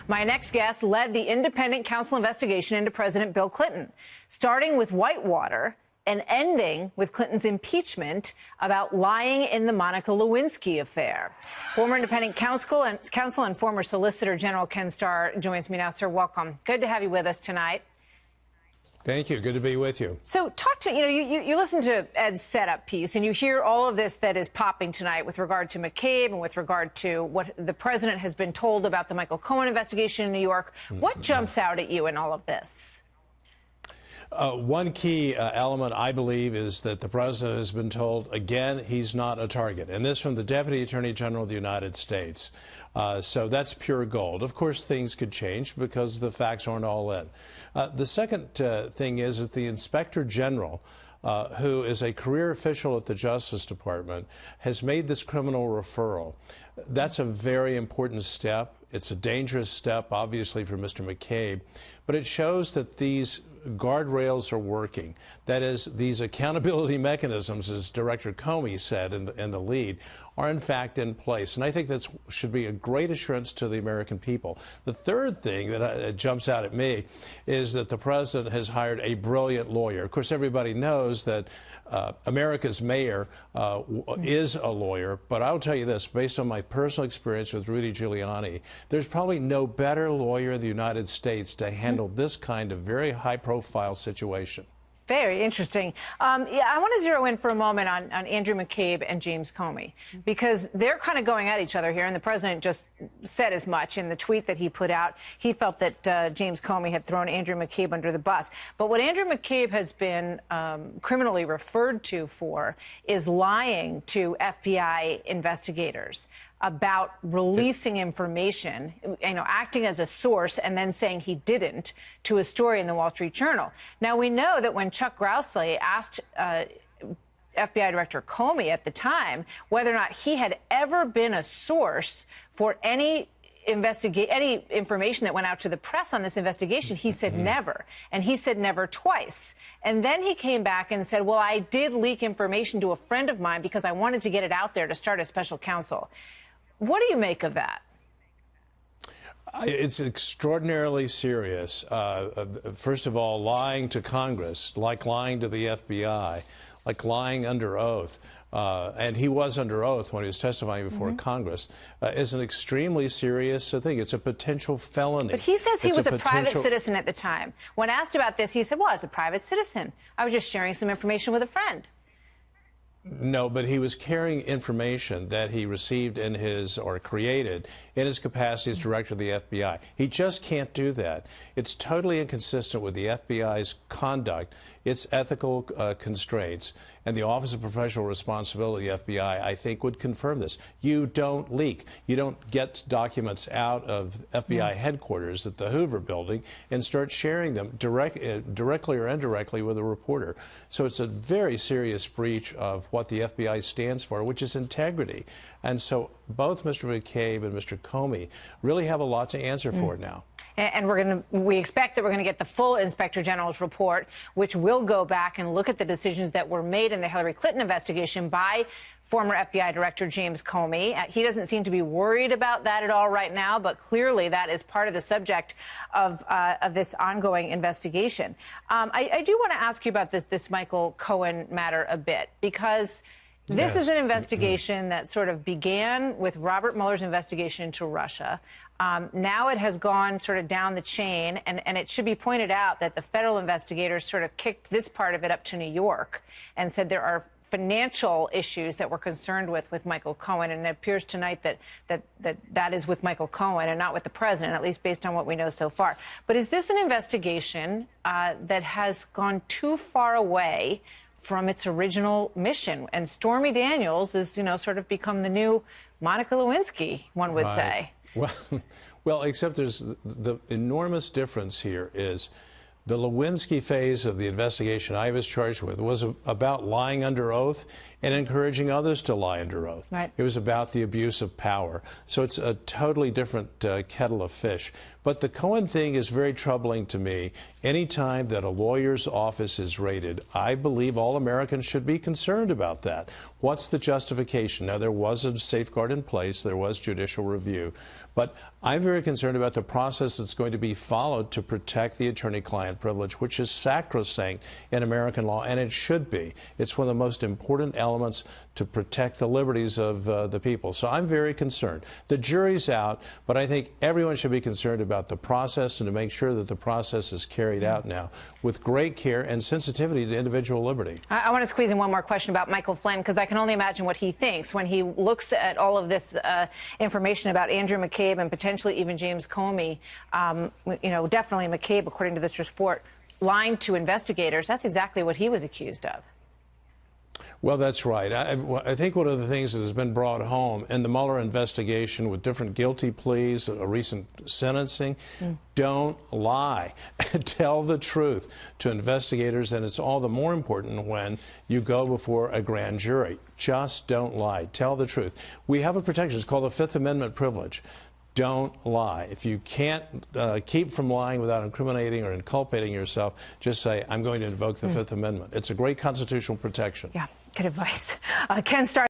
My next guest led the independent counsel investigation into President Bill Clinton, starting with Whitewater and ending with Clinton's impeachment about lying in the Monica Lewinsky affair. Former independent counsel and former Solicitor General Ken Starr joins me now. Sir, welcome. Good to have you with us tonight. Thank you. Good to be with you. So talk to, you listen to Ed's setup piece and you hear all of this that is popping tonight with regard to McCabe and with regard to what the president has been told about the Michael Cohen investigation in New York. What jumps out at you in all of this? One key element, I believe, is that the president has been told, again, he's not a target. And this from the Deputy Attorney General of the United States. So that's pure gold. Of course, things could change because the facts aren't all in. The second thing is that the Inspector General, who is a career official at the Justice Department, has made this criminal referral. That's a very important step. It's a dangerous step, obviously, for Mr. McCabe, but it shows that these guardrails are working. That is, these accountability mechanisms, as Director Comey said in the lead, are in fact in place. And I think that should be a great assurance to the American people. The third thing that jumps out at me is that the president has hired a brilliant lawyer. Of course, everybody knows that America's mayor is a lawyer, but I'll tell you this, based on my personal experience with Rudy Giuliani, there's probably no better lawyer in the United States to handle this kind of very high-profile situation. Very interesting. Yeah, I want to zero in for a moment on Andrew McCabe and James Comey, because they're kind of going at each other here, and the president just said as much in the tweet that he put out. He felt that James Comey had thrown Andrew McCabe under the bus. But what Andrew McCabe has been criminally referred to for is lying to FBI investigators about releasing information, acting as a source and then saying he didn't to a story in the Wall Street Journal. Now, we know that when Chuck Grassley asked FBI Director Comey at the time whether or not he had ever been a source for any information that went out to the press on this investigation, he said never. And he said never twice. And then he came back and said, well, I did leak information to a friend of mine because I wanted to get it out there to start a special counsel. What do you make of that? It's extraordinarily serious. First of all, lying to Congress, like lying to the FBI, like lying under oath, and he was under oath when he was testifying before Congress, is an extremely serious thing. It's a potential felony. But he says he was a private citizen at the time. When asked about this, he said, well, I was a private citizen. I was just sharing some information with a friend. No, but he was carrying information that he received in his, or created in his capacity as director of the FBI. He just can't do that. It's totally inconsistent with the FBI's conduct, its ethical constraints, and the Office of Professional Responsibility, FBI, I think, would confirm this. You don't leak. You don't get documents out of FBI headquarters at the Hoover building and start sharing them directly or indirectly with a reporter. So it's a very serious breach of what the FBI stands for, which is integrity. And so both Mr. McCabe and Mr. Comey really have a lot to answer for now. And we expect that we're going to get the full Inspector General's report, which will go back and look at the decisions that were made in the Hillary Clinton investigation by former FBI Director James Comey. He doesn't seem to be worried about that at all right now, but clearly that is part of the subject of this ongoing investigation. I do want to ask you about this Michael Cohen matter a bit, because this is an investigation that sort of began with Robert Mueller's investigation into Russia. Now it has gone sort of down the chain, and it should be pointed out that the federal investigators sort of kicked this part of it up to New York and said there are financial issues that we're concerned with Michael Cohen, and it appears tonight that is with Michael Cohen and not with the president, at least based on what we know so far. But is this an investigation that has gone too far away from its original mission? And Stormy Daniels is, sort of become the new Monica Lewinsky, one would say. Well, except there's the enormous difference here is The Lewinsky phase of the investigation I was charged with was about lying under oath and encouraging others to lie under oath. Right. It was about the abuse of power. So it's a totally different kettle of fish. But the Cohen thing is very troubling to me. Anytime that a lawyer's office is raided, I believe all Americans should be concerned about that. What's the justification? Now, there was a safeguard in place. There was judicial review. But I'm very concerned about the process that's going to be followed to protect the attorney-client privilege, which is sacrosanct in American law, and it should be. It's one of the most important elements to protect the liberties of the people. So I'm very concerned. The jury's out, but I think everyone should be concerned about the process and to make sure that the process is carried out now with great care and sensitivity to individual liberty. I want to squeeze in one more question about Michael Flynn, because I can only imagine what he thinks when he looks at all of this information about Andrew McCabe and potentially even James Comey. You know, definitely McCabe, according to this report, lying to investigators. That's exactly what he was accused of. Well, that's right. I think one of the things that has been brought home in the Mueller investigation with different guilty pleas, a recent sentencing, don't lie. Tell the truth to investigators, and it's all the more important when you go before a grand jury. Just don't lie. Tell the truth. We have a protection. It's called the Fifth Amendment privilege. Don't lie. If you can't keep from lying without incriminating or inculpating yourself, just say, I'm going to invoke the Fifth Amendment. It's a great constitutional protection. Yeah, good advice. Ken Starr.